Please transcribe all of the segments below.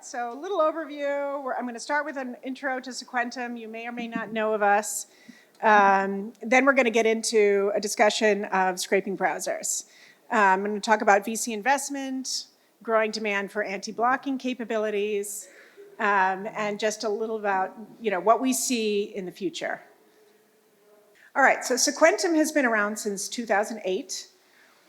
so a little overview. I'm going to start with an intro to Sequentum. You may or may not know of us. Then we're going to get into a discussion of scraping browsers. I'm going to talk about VC investment, growing demand for anti-blocking capabilities, and just a little about what we see in the future. All right, so Sequentum has been around since 2008.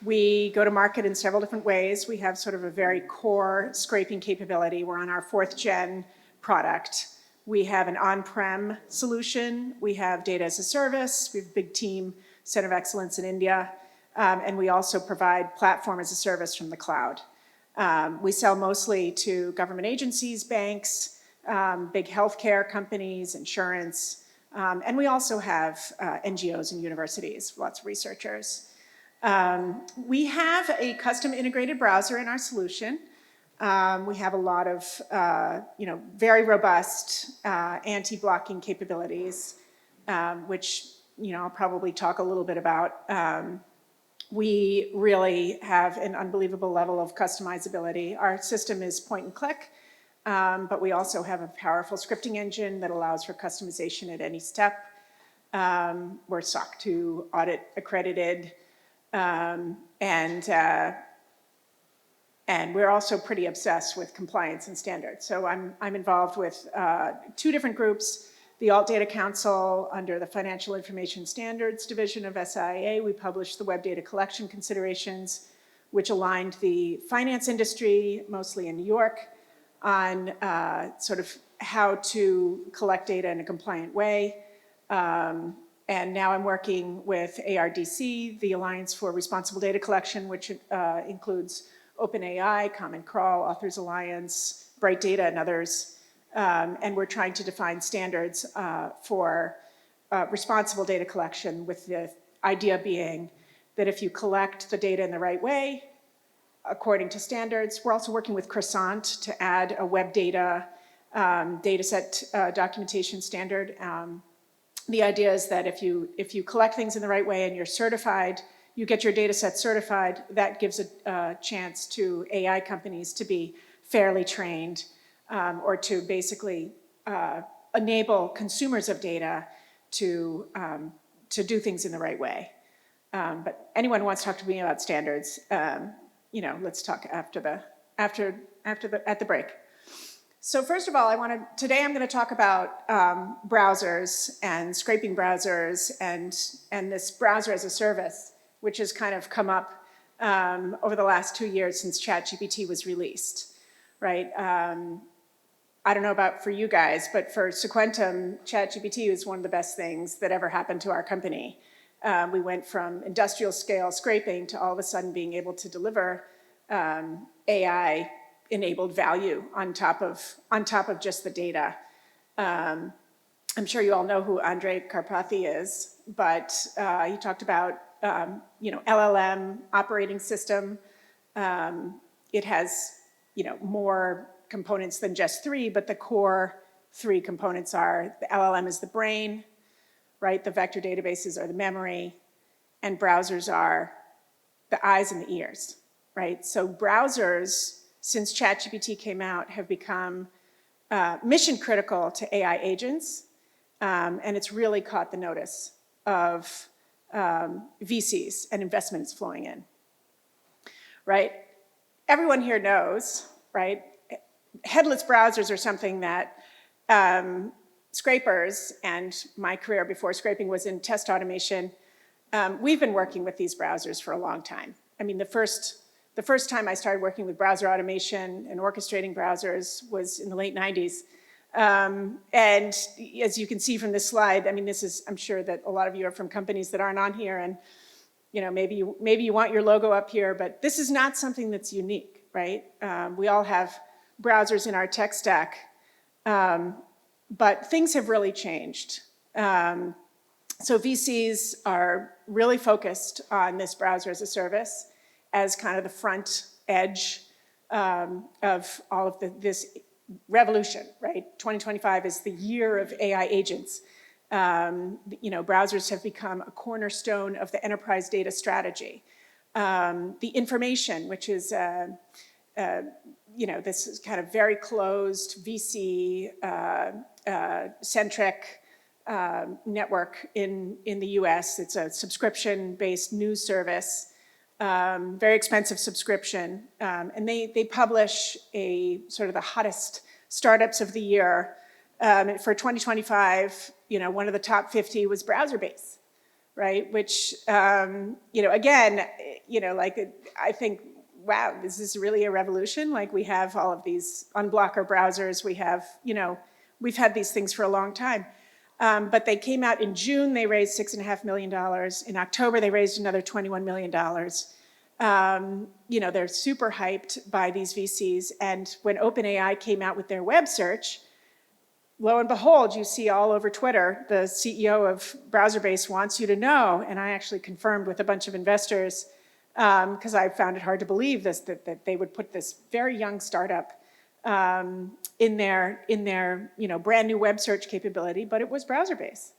We go to market in several different ways. We have sort of a very core scraping capability. We're on our 4th gen product. We have an on-prem solution. We have data as a service. We have a big team, Center of Excellence in India. And we also provide platform as a service from the cloud. We sell mostly to government agencies, banks, big healthcare companies, insurance. And we also have NGOs and universities, lots of researchers. We have a custom integrated browser in our solution. We have a lot of, very robust anti-blocking capabilities, which, I'll probably talk a little bit about. We really have an unbelievable level of customizability. Our system is point and click, but we also have a powerful scripting engine that allows for customization at any step. We're SOC 2 audit accredited. And we're also pretty obsessed with compliance and standards. So I'm involved with 2 different groups, the Alt Data Council under the Financial Information Standards Division of SIA. We published the Web Data Collection Considerations, which aligned the finance industry, mostly in New York, on sort of how to collect data in a compliant way. And now I'm working with ARDC, the Alliance for Responsible Data Collection, which includes OpenAI, Prague Crawl, Authors Alliance, Bright Data, and others. And we're trying to define standards for responsible data collection, with the idea being that if you collect the data in the right way, according to standards. We're also working with Croissant to add a web data dataset documentation standard. The idea is that if you collect things in the right way and you're certified, you get your data set certified, that gives a chance to AI companies to be fairly trained, or to basically enable consumers of data to do things in the right way. But anyone who wants to talk to me about standards, let's talk at the break. So first of all, today I'm going to talk about browsers and scraping browsers and this browser as a service, which has kind of come up over the last 2 years since ChatGPT was released, right? I don't know about for you guys, but for Sequentum, ChatGPT is one of the best things that ever happened to our company. We went from industrial scale scraping to all of a sudden being able to deliver AI enabled value on top of just the data. I'm sure you all know who Andrej Karpathy is, but he talked about LLM operating system. It has more components than just 3, but the core 3 components are the LLM is the brain, right? The vector databases are the memory, and browsers are the eyes and the ears, right? So browsers, since ChatGPT came out, have become mission critical to AI agents, and it's really caught the notice of VCs and investments flowing in, right? Everyone here knows, right? Headless browsers are something that scrapers, and my career before scraping was in test automation, we've been working with these browsers for a long time. I mean, the first time I started working with browser automation and orchestrating browsers was in the late 90s. And as you can see from this slide, I mean, I'm sure that a lot of you are from companies that aren't on here, and maybe you want your logo up here, but this is not something that's unique, right? We all have browsers in our tech stack, but things have really changed. So VCs are really focused on this browser as a service as kind of the front edge of all of this revolution, right? 2025 is the year of AI agents. Browsers have become a cornerstone of the enterprise data strategy. The information, which is this is kind of very closed VC centric network in the US. It's a subscription-based news service, very expensive subscription. And they publish a sort of the hottest startups of the year. For 2025, one of the top 50 was browser-based, right? Which, again, I think, wow, this is really a revolution. Like, we have all of these unblocker browsers. We have, we've had these things for a long time. But they came out in June, they raised $6.5 million. In October, they raised another $21 million. They're super hyped by these VCs. And when OpenAI came out with their web search, lo and behold, you see all over Twitter, the CEO of BrowserBase wants you to know, and I actually confirmed with a bunch of investors, because I found it hard to believe this, that they would put this very young startup in their brand new web search capability, but it was BrowserBase.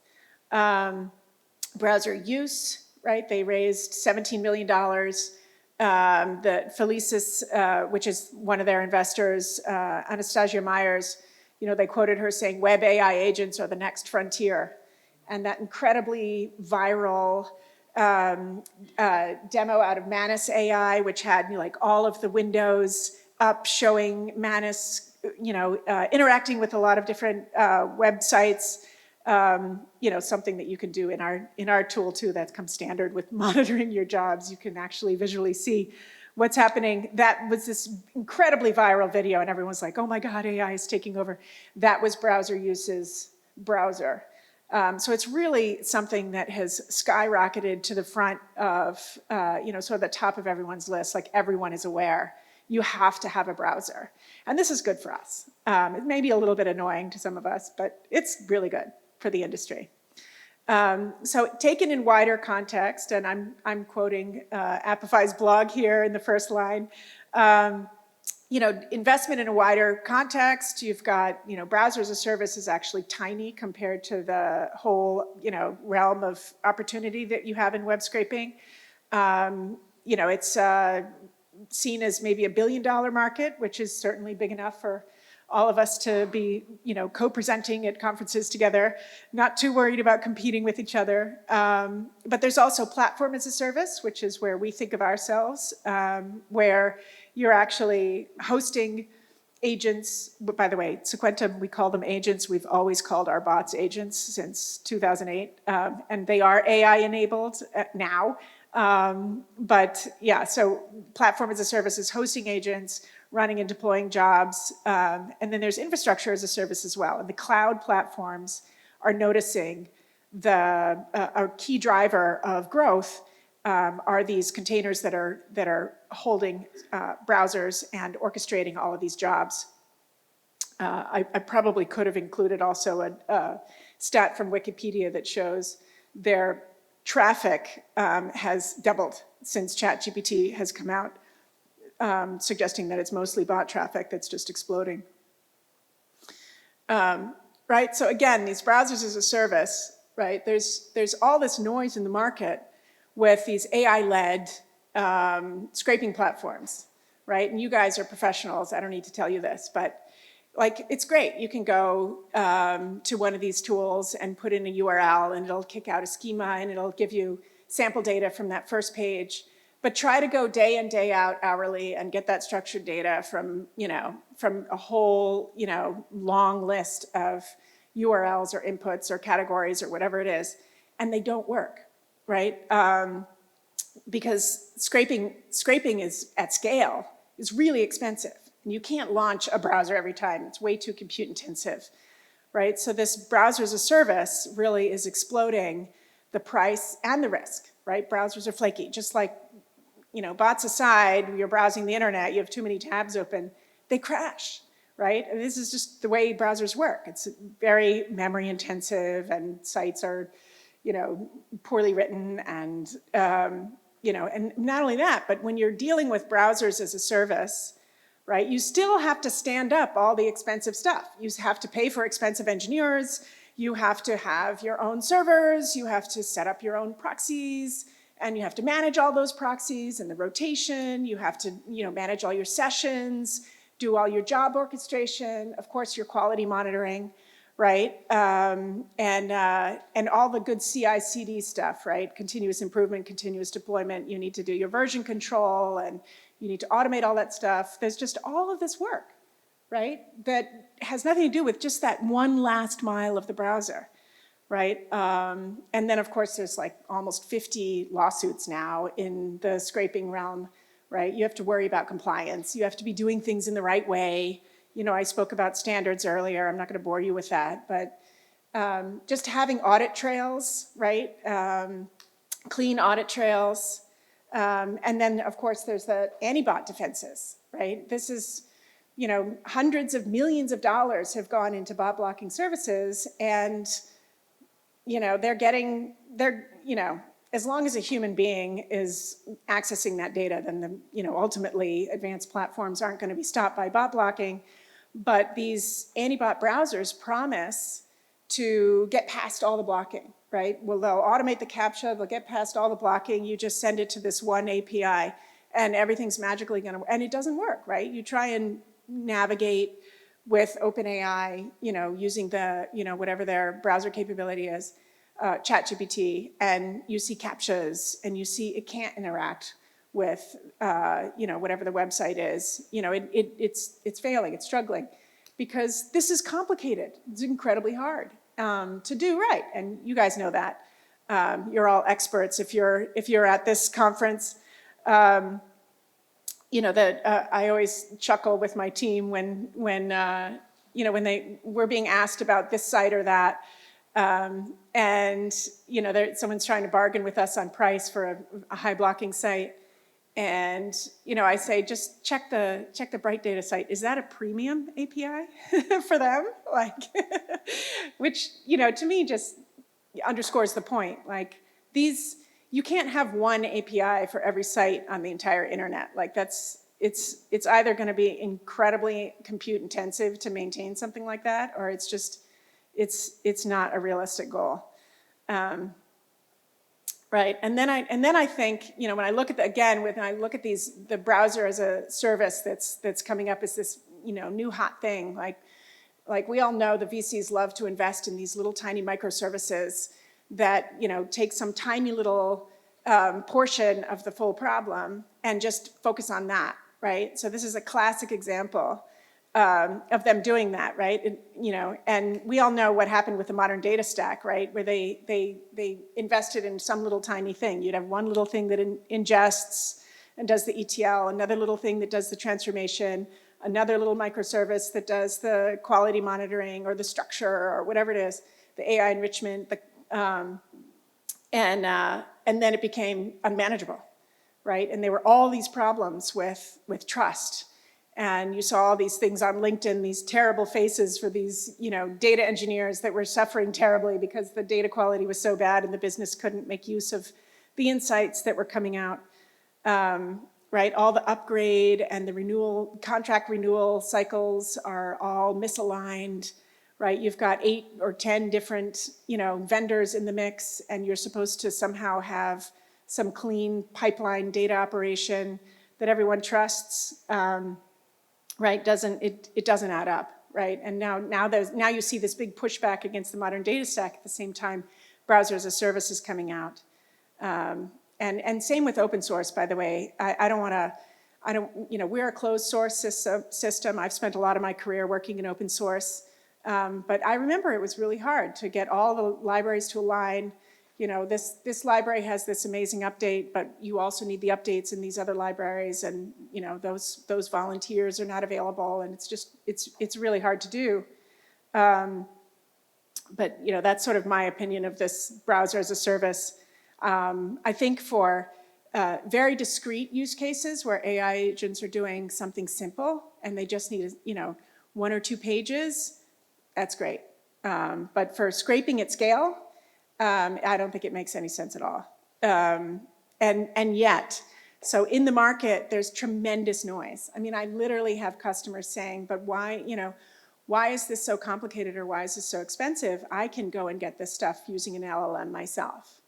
Browser use, right? They raised $17 million. The Felicis, which is one of their investors, Anastasia Myers, they quoted her saying, "Web AI agents are the next frontier." And that incredibly viral demo out of Manus AI, which had all of the windows up showing Manus, interacting with a lot of different websites. Something that you can do in our tool too, that's come standard with monitoring your jobs. You can actually visually see what's happening. That was this incredibly viral video, and everyone's like, "Oh my God, AI is taking over." That was Browser Use's browser. So it's really something that has skyrocketed to the front of, sort of the top of everyone's list. Like, everyone is aware. You have to have a browser. And this is good for us. It may be a little bit annoying to some of us, but it's really good for the industry. So taken in wider context, and I'm quoting Apify's blog here in the first line, investment in a wider context, you've got, browser as a service is actually tiny compared to the whole, realm of opportunity that you have in web scraping. It's seen as maybe $1 billion market, which is certainly big enough for all of us to be, co-presenting at conferences together, not too worried about competing with each other. But there's also platform as a service, which is where we think of ourselves, where you're actually hosting agents. But by the way, Sequentum, we call them agents. We've always called our bots agents since 2008. And they are AI enabled now. But yeah, so platform as a service is hosting agents, running and deploying jobs. And then there's infrastructure as a service as well. And the cloud platforms are noticing a key driver of growth are these containers that are holding browsers and orchestrating all of these jobs. I probably could have included also a stat from Wikipedia that shows their traffic has doubled since ChatGPT has come out, suggesting that it's mostly bot traffic that's just exploding. Right, so again, these browsers as a service, right, there's all this noise in the market with these AI-led scraping platforms, right? And you guys are professionals, I don't need to tell you this, but it's great. You can go to one of these tools and put in a URL and it'll kick out a schema and it'll give you sample data from that first page. But try to go day in, day out, hourly, and get that structured data from a whole, long list of URLs or inputs or categories or whatever it is, and they don't work, right? Because scraping is at scale is really expensive. And you can't launch a browser every time. It's way too compute intensive, right? So this browser as a service really is exploding the price and the risk, right? Browsers are flaky, just like, bots aside, you're browsing the internet, you have too many tabs open, they crash, right? And this is just the way browsers work. It's very memory intensive and sites are, poorly written and, and not only that, but when you're dealing with browsers as a service, right, you still have to stand up all the expensive stuff. You have to pay for expensive engineers, you have to have your own servers, you have to set up your own proxies, And you have to manage all those proxies and the rotation. You have to, manage all your sessions, do all your job orchestration, of course, your quality monitoring, right? And all the good CI/CD stuff, right? Continuous improvement, continuous deployment. You need to do your version control, and you need to automate all that stuff. There's just all of this work, right? That has nothing to do with just that one last mile of the browser, right? And then, of course, there's like almost 50 lawsuits now in the scraping realm, right? You have to worry about compliance. You have to be doing things in the right way. I spoke about standards earlier. I'm not going to bore you with that, but just having audit trails, right? Clean audit trails. And then, of course, there's the anti-bot defenses, right? This is, hundreds of millions of dollars have gone into bot blocking services, and as long as a human being is accessing that data, then ultimately advanced platforms aren't going to be stopped by bot blocking. But these anti-bot browsers promise to get past all the blocking, right? Well, they'll automate the CAPTCHA, they'll get past all the blocking, you just send it to this one API, and everything's magically going to work. And it doesn't work, right? You try and navigate with OpenAI, using the, whatever their browser capability is, ChatGPT, and you see CAPTCHAs, and you see it can't interact with, whatever the website is. It's failing, it's struggling, because this is complicated. It's incredibly hard to do right, and you guys know that. You're all experts if you're at this conference. I always chuckle with my team when they were being asked about this site or that, and someone's trying to bargain with us on price for a high blocking site, and I say, just check the Bright Data site. Is that a premium API for them? Like, which to me just underscores the point. Like, you can't have one API for every site on the entire internet. Like, it's either going to be incredibly compute intensive to maintain something like that, or it's not a realistic goal. Right, and then I think, when I look at the browser as a service that's coming up as this new hot thing, like we all know the VCs love to invest in these little tiny microservices that take some tiny little portion of the full problem and just focus on that, right? So this is a classic example of them doing that, right? And we all know what happened with the modern data stack, right? Where they invested in some little tiny thing. You'd have one little thing that ingests and does the ETL, another little thing that does the transformation, another little microservice that does the quality monitoring or the structure or whatever it is, the AI enrichment, and then it became unmanageable, right? And there were all these problems with trust. And you saw all these things on LinkedIn, these terrible faces for these, data engineers that were suffering terribly because the data quality was so bad and the business couldn't make use of the insights that were coming out, right? All the upgrade and the contract renewal cycles are all misaligned, right? You've got 8 or 10 different, vendors in the mix, and you're supposed to somehow have some clean pipeline data operation that everyone trusts. Right? It doesn't add up, right? And now you see this big pushback against the modern data stack at the same time browser as a service is coming out. And same with open source, by the way. We're a closed source system. I've spent a lot of my career working in open source. But I remember it was really hard to get all the libraries to align. This library has this amazing update, but you also need the updates in these other libraries, and those volunteers are not available, and it's really hard to do. But that's sort of my opinion of this browser as a service. I think for very discrete use cases where AI agents are doing something simple and they just need 1 or 2 pages, that's great. But for scraping at scale, I don't think it makes any sense at all. And yet, so in the market, there's tremendous noise. I mean, I literally have customers saying, but why is this so complicated, or why is this so expensive? I can go and get this stuff using an LLM myself.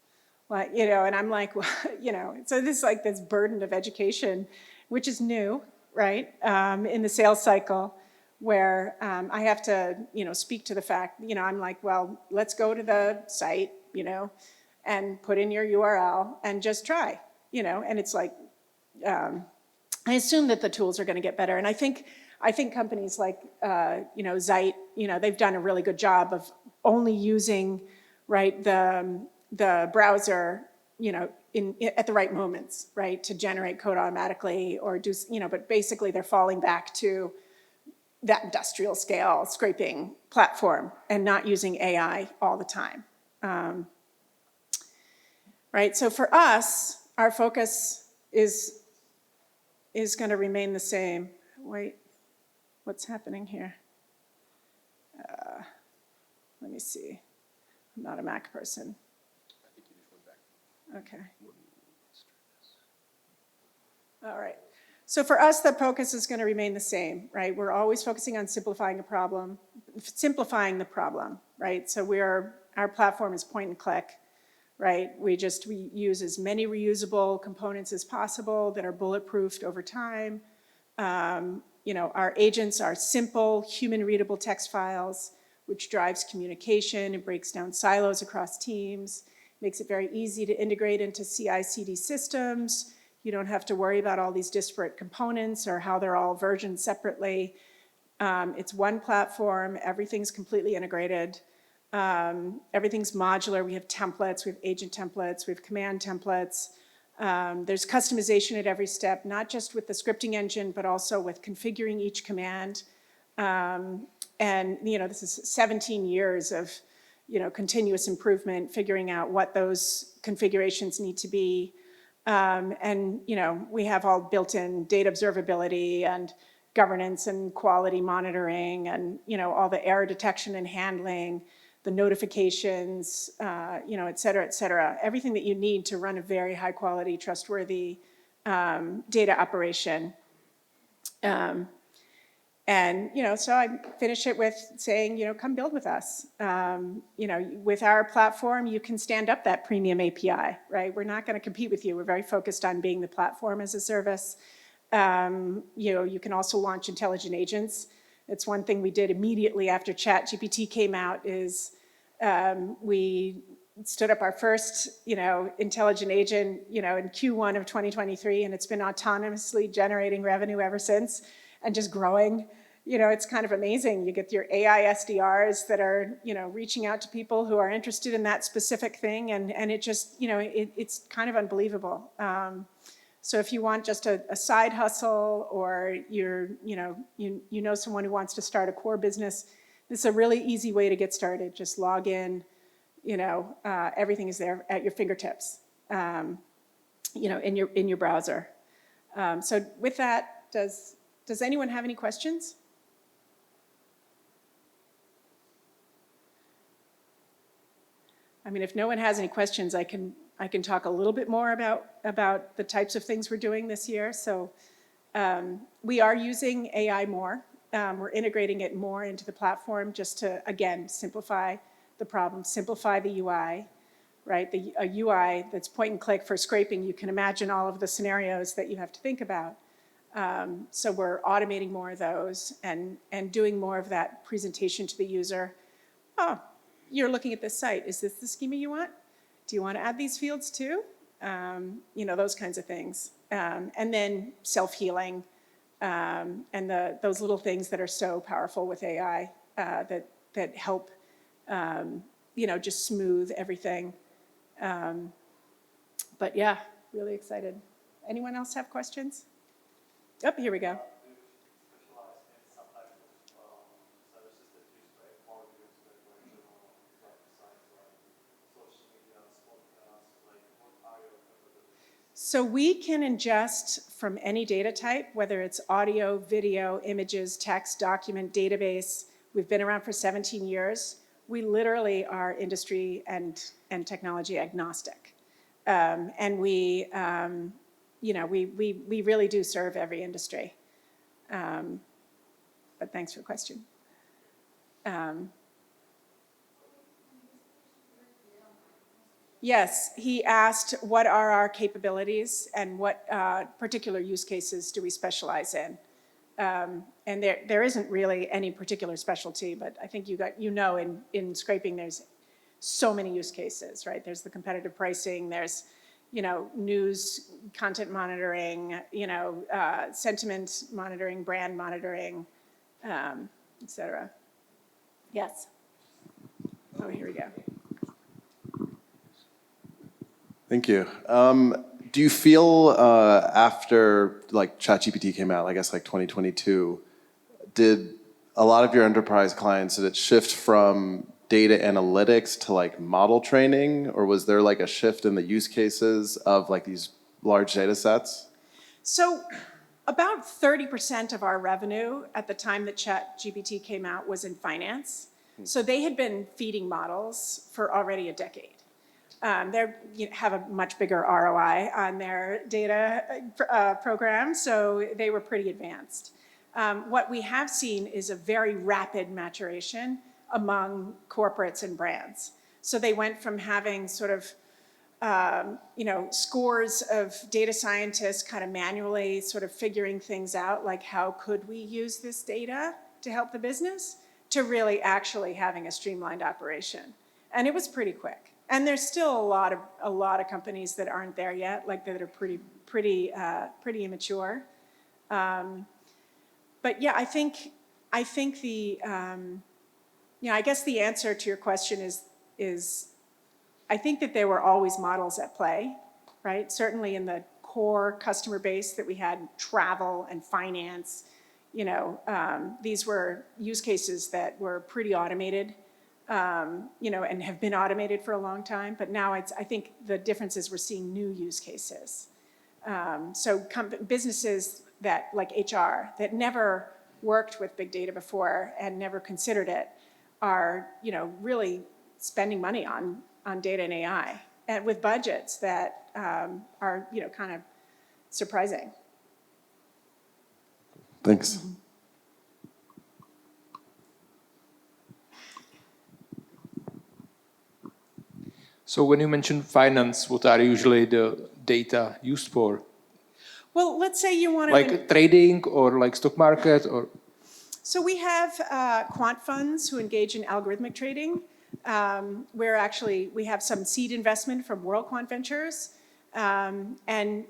Like, you know, and I'm like, well, you know, so this is like this burden of education, which is new, right, in the sales cycle, where I have to, you know, speak to the fact, you know, I'm like, well, let's go to the site, you know, and put in your URL and just try, you know, and it's like, I assume that the tools are going to get better, and I think companies like you know, Zeit, you know, they've done a really good job of only using, right, the browser, you know, at the right moments, right, to generate code automatically or do, you know, but basically they're falling back to that industrial scale scraping platform and not using AI all the time. Right, so for us, our focus is going to remain the same. Wait, what's happening here? Let me see. I'm not a Mac person. I think you just went back. Okay. All right. So for us, the focus is going to remain the same, right? We're always focusing on simplifying the problem, right? So our platform is point and click, right? We use as many reusable components as possible that are bulletproofed over time. You know, our agents are simple, human-readable text files, which drives communication and breaks down silos across teams, makes it very easy to integrate into CI/CD systems. You don't have to worry about all these disparate components or how they're all versioned separately. It's one platform, everything's completely integrated. Everything's modular. We have templates, we have agent templates, we have command templates. There's customization at every step, not just with the scripting engine, but also with configuring each command. And you know, this is 17 years of, you know, continuous improvement, figuring out what those configurations need to be. And you know, we have all built-in data observability and governance and quality monitoring and, you know, all the error detection and handling, the notifications, you know, et cetera, et cetera. Everything that you need to run a very high quality, trustworthy data operation. And, you know, so I finish it with saying, you know, come build with us. You know, with our platform, you can stand up that premium API, right? We're not going to compete with you. We're very focused on being the platform as a service. You know, you can also launch intelligent agents. It's one thing we did immediately after ChatGPT came out is we stood up our first, you know, intelligent agent, you know, in Q1 of 2023, and it's been autonomously generating revenue ever since and just growing. You know, it's kind of amazing. You get your AI SDRs that are, you know, reaching out to people who are interested in that specific thing, and it just, you know, it's kind of unbelievable. So if you want just a side hustle, or you know someone who wants to start a core business, this is a really easy way to get started. Just log in, you know, everything is there at your fingertips, you know, in your browser. So with that, does anyone have any questions? I mean, if no one has any questions, I can talk a little bit more about the types of things we're doing this year. So we are using AI more. We're integrating it more into the platform just to, again, simplify the problem, simplify the UI, right? A UI that's point and click for scraping, you can imagine all of the scenarios that you have to think about. So we're automating more of those and doing more of that presentation to the user. Oh, you're looking at this site. Is this the schema you want? Do you want to add these fields too? You know, those kinds of things. And then self-healing and those little things that are so powerful with AI that help, you know, just smooth everything. But yeah, really excited. Anyone else have questions? Oh, here we go. So we can ingest from any data type, whether it's audio, video, images, text, document, database. We've been around for 17 years. We literally are industry and technology agnostic. And we, you know, we really do serve every industry. But thanks for the question. Yes, he asked what are our capabilities and what particular use cases do we specialize in. And there isn't really any particular specialty, but I think in scraping there's so many use cases, right? There's the competitive pricing, there's news, content monitoring, sentiment monitoring, brand monitoring, et cetera. Yes. Oh, here we go. Thank you. Do you feel after like ChatGPT came out, I guess like 2022, did a lot of your enterprise clients, did it shift from data analytics to like model training, or was there like a shift in the use cases of like these large data sets? So about 30% of our revenue at the time that ChatGPT came out was in finance. So they had been feeding models for already a decade. They have a much bigger ROI on their data program, so they were pretty advanced. What we have seen is a very rapid maturation among corporates and brands. So they went from having sort of scores of data scientists kind of manually sort of figuring things out, like how could we use this data to help the business, to really actually having a streamlined operation. And it was pretty quick. And there's still a lot of companies that aren't there yet, like that are pretty immature. But yeah, I think the I guess the answer to your question is I think that there were always models at play, right? Certainly in the core customer base that we had, travel and finance, these were use cases that were pretty automated. And have been automated for a long time, but now I think the difference is we're seeing new use cases. So businesses that, like HR, that never worked with big data before and never considered it are, really spending money on data and AI, and with budgets that are, kind of surprising. Thanks. Mm-hmm. So when you mention finance, what are usually the data used for? Well, let's say you want to... Like trading or like stock market or... So we have quant funds who engage in algorithmic trading. We have some seed investment from World Quant Ventures. And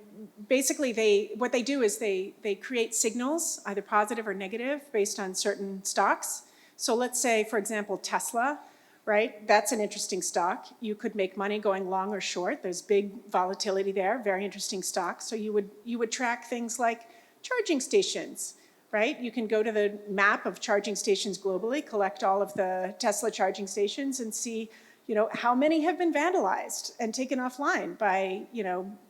basically what they do is they create signals, either positive or negative, based on certain stocks. So let's say, for example, Tesla, right? That's an interesting stock. You could make money going long or short. There's big volatility there, very interesting stock. So you would track things like charging stations, right? You can go to the map of charging stations globally, collect all of the Tesla charging stations and see, how many have been vandalized and taken offline by,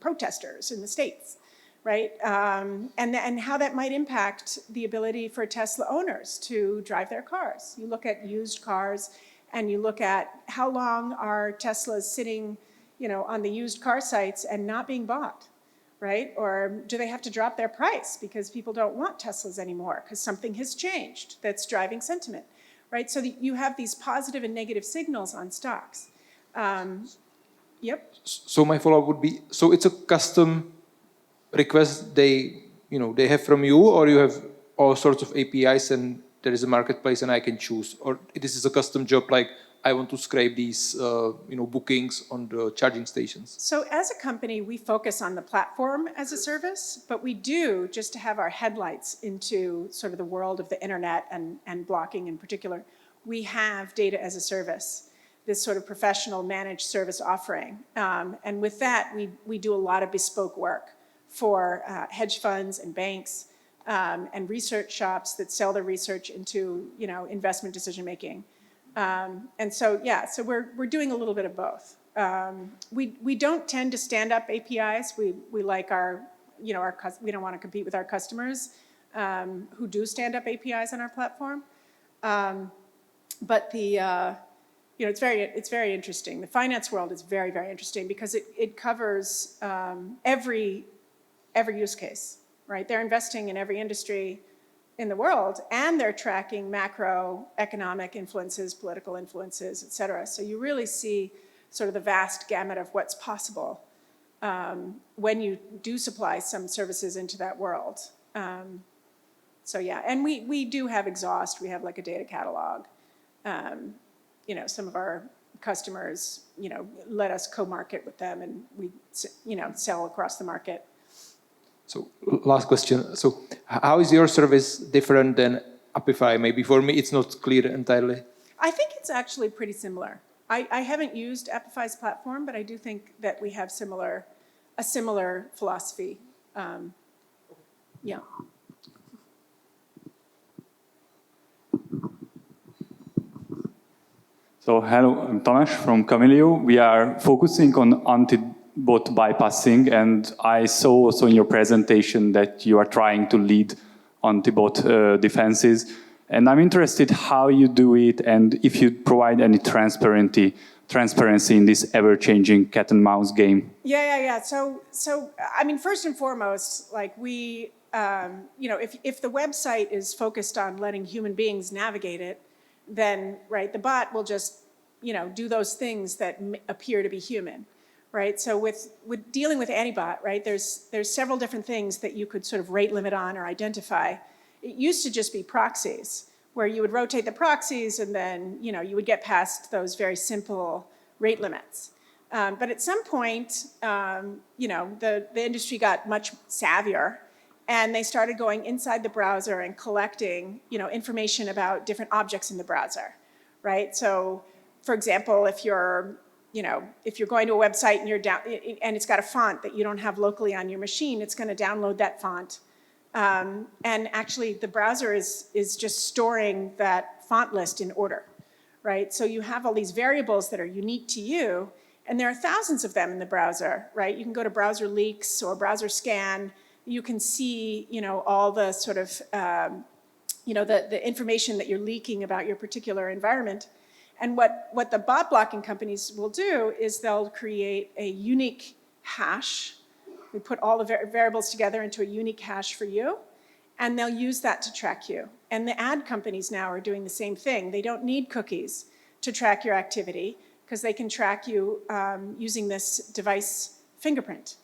protesters in the States, right? And how that might impact the ability for Tesla owners to drive their cars. You look at used cars and you look at how long are Teslas sitting, on the used car sites and not being bought, right? Or do they have to drop their price because people don't want Teslas anymore because something has changed that's driving sentiment, right? So you have these positive and negative signals on stocks. Yep. So my follow-up would be, so it's a custom request they have from you, or you have all sorts of APIs and there is a marketplace and I can choose, or this is a custom job, like I want to scrape these, bookings on the charging stations? So as a company, we focus on the platform as a service, but we do, just to have our headlights into sort of the world of the internet and blocking in particular, we have data as a service, this sort of professional managed service offering. And with that, we do a lot of bespoke work for hedge funds and banks, and research shops that sell their research into, investment decision-making. And so we're doing a little bit of both. We don't tend to stand up APIs. We like we don't want to compete with our customers who do stand up APIs on our platform. But it's very interesting. The finance world is very, very interesting because it covers every use case. Right? They're investing in every industry in the world, and they're tracking macroeconomic influences, political influences, et cetera. So you really see sort of the vast gamut of what's possible when you do supply some services into that world. So yeah, and we do have exhaust. We have like a data catalog. You know, some of our customers, you know, let us co-market with them, and we, you know, sell across the market. So last question. So how is your service different than Apify? Maybe for me it's not clear entirely. I think it's actually pretty similar. I haven't used Apify's platform, but I do think that we have a similar philosophy. Yeah. So hello, I'm Tomasz from Camilio. We are focusing on anti-bot bypassing, and I saw also in your presentation that you are trying to lead anti-bot defenses. And I'm interested how you do it and if you provide any transparency in this ever-changing cat and mouse game. Yeah. So I mean, first and foremost, like we, you know, if the website is focused on letting human beings navigate it, then, right, the bot will just, you know, do those things that appear to be human, right? So with dealing with anti-bot, right, there's several different things that you could sort of rate limit on or identify. It used to just be proxies, where you would rotate the proxies and then, you know, you would get past those very simple rate limits. But at some point, you know, the industry got much savvier, and they started going inside the browser and collecting, you know, information about different objects in the browser, right? So, for example, if you're going to a website and and it's got a font that you don't have locally on your machine, it's going to download that font. And actually, the browser is just storing that font list in order, right? So you have all these variables that are unique to you, and there are thousands of them in the browser, right? You can go to browser leaks or browser scan. You can see, you know, all the sort of, you know, the information that you're leaking about your particular environment. And what the bot blocking companies will do is they'll create a unique hash. We put all the variables together into a unique hash for you, and they'll use that to track you. And the ad companies now are doing the same thing. They don't need cookies to track your activity because they can track you using this device fingerprint.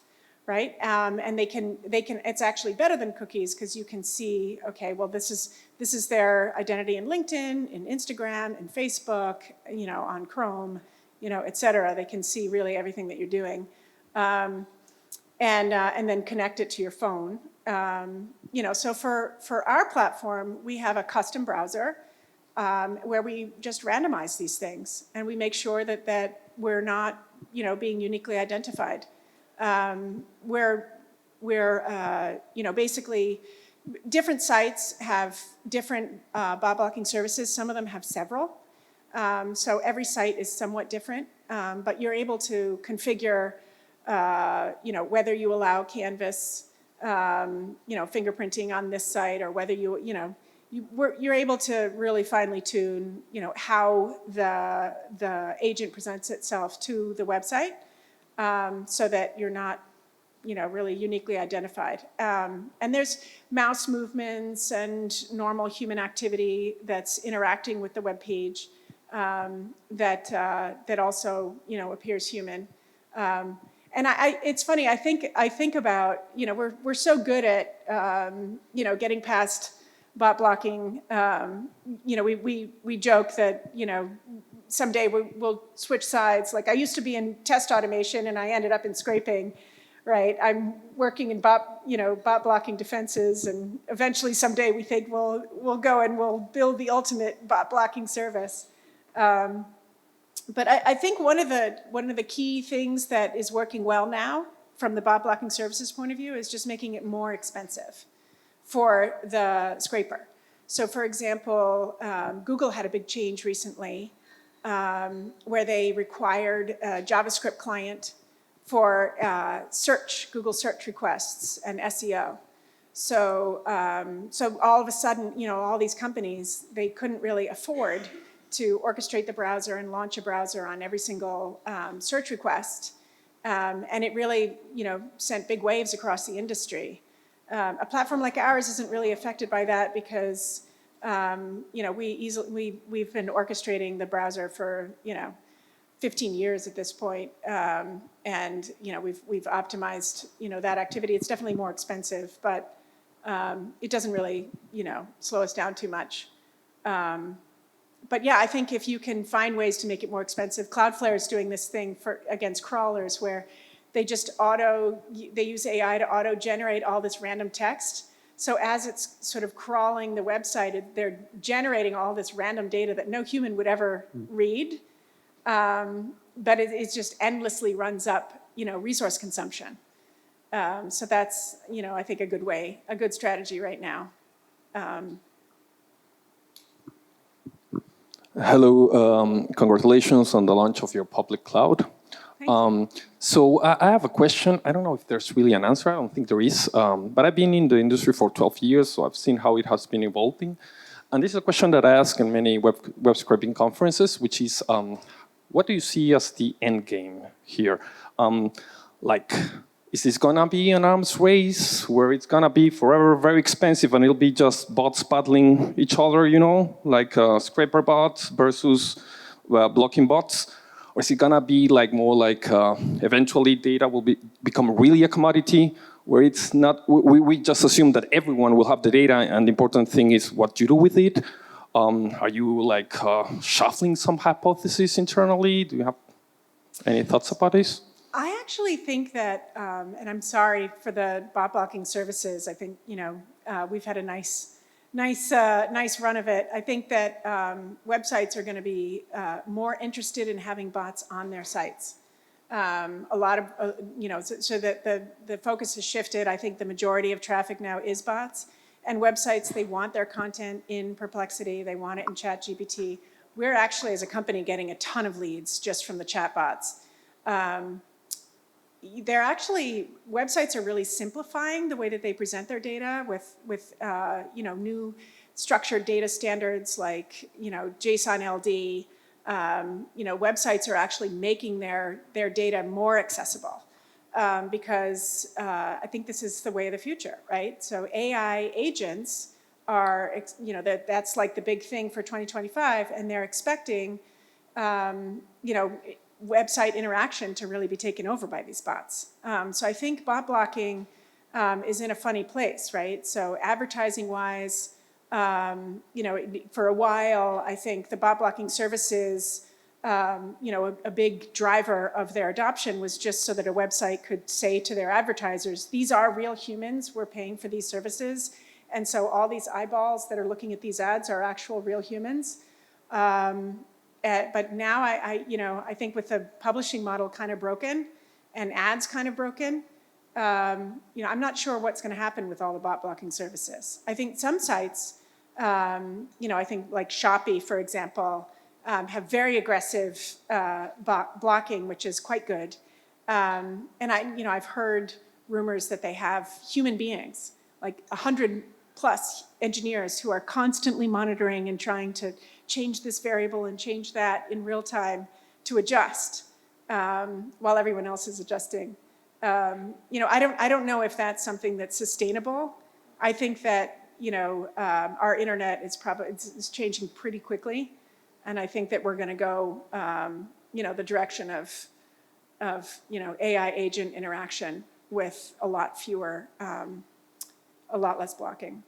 Right? And they can, it's actually better than cookies because you can see, okay, well, this is their identity in LinkedIn, in Instagram, in Facebook, you know, on Chrome, you know, et cetera. They can see really everything that you're doing. And then connect it to your phone. You know, so for our platform, we have a custom browser where we just randomize these things, and we make sure that we're not, you know, being uniquely identified. Where you know, basically different sites have different bot blocking services. Some of them have several. So every site is somewhat different, but you're able to configure, you know, whether you allow Canvas, you know, fingerprinting on this site, or whether you're able to really finely tune, you know, how the agent presents itself to the website. So that you're not, you know, really uniquely identified. And there's mouse movements and normal human activity that's interacting with the web page that also, you know, appears human. And it's funny. I think about, you know, we're so good at, you know, getting past bot blocking. You know, we joke that, you know, someday we'll switch sides. Like I used to be in test automation and I ended up in scraping, right? I'm working in bot blocking defenses, and eventually someday we think we'll go and we'll build the ultimate bot blocking service. But I think one of the key things that is working well now from the bot blocking services point of view is just making it more expensive for the scraper. So for example, Google had a big change recently where they required a JavaScript client for Google search requests and SEO. So all of a sudden, you know, all these companies, they couldn't really afford to orchestrate the browser and launch a browser on every single search request. And it really, you know, sent big waves across the industry. A platform like ours isn't really affected by that because you know, we've been orchestrating the browser for, you know, 15 years at this point, and we've optimized that activity. It's definitely more expensive, but it doesn't really slow us down too much. But yeah, I think if you can find ways to make it more expensive, Cloudflare is doing this thing against crawlers where they use AI to auto-generate all this random text. So as it's sort of crawling the website, they're generating all this random data that no human would ever read. But it just endlessly runs up, resource consumption. So that's, I think a good strategy right now. Hello, congratulations on the launch of your public cloud. So I have a question. I don't know if there's really an answer. I don't think there is. But I've been in the industry for 12 years, so I've seen how it has been evolving. And this is a question that I ask in many web scraping conferences, which is, what do you see as the end game here? Is this gonna be an arms race where it's gonna be forever very expensive and it'll be just bots battling each other, like scraper bots versus blocking bots? Or is it gonna be more like eventually data will become really a commodity where it's not, we just assume that everyone will have the data and the important thing is what you do with it? Are you shuffling some hypotheses internally? Do you have any thoughts about this? I actually think that, and I'm sorry for the bot blocking services. I think we've had a nice run of it. I think that websites are going to be more interested in having bots on their sites. A lot of so that the focus has shifted. I think the majority of traffic now is bots, and websites, they want their content in Perplexity. They want it in ChatGPT. We're actually, as a company, getting a ton of leads just from the chatbots. Websites are really simplifying the way that they present their data with new structured data standards like JSON LD. Websites are actually making their data more accessible because I think this is the way of the future, right? So AI agents are, that's like the big thing for 2025, and they're expecting, website interaction to really be taken over by these bots. So I think bot blocking is in a funny place, right? So advertising-wise, for a while, I think the bot blocking services, a big driver of their adoption was just so that a website could say to their advertisers, these are real humans, we're paying for these services. And so all these eyeballs that are looking at these ads are actual real humans. But now I think with the publishing model kind of broken and ads kind of broken, I'm not sure what's going to happen with all the bot blocking services. I think some sites, I think like Shopee, for example, have very aggressive blocking, which is quite good. And I've heard rumors that they have human beings, like 100+ engineers who are constantly monitoring and trying to change this variable and change that in real time to adjust while everyone else is adjusting. I don't know if that's something that's sustainable. I think that our internet is changing pretty quickly, and I think that we're going to go the direction of AI agent interaction with a lot less blocking.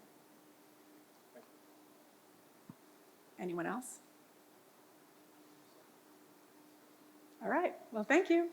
Anyone else? All right. Well, thank you.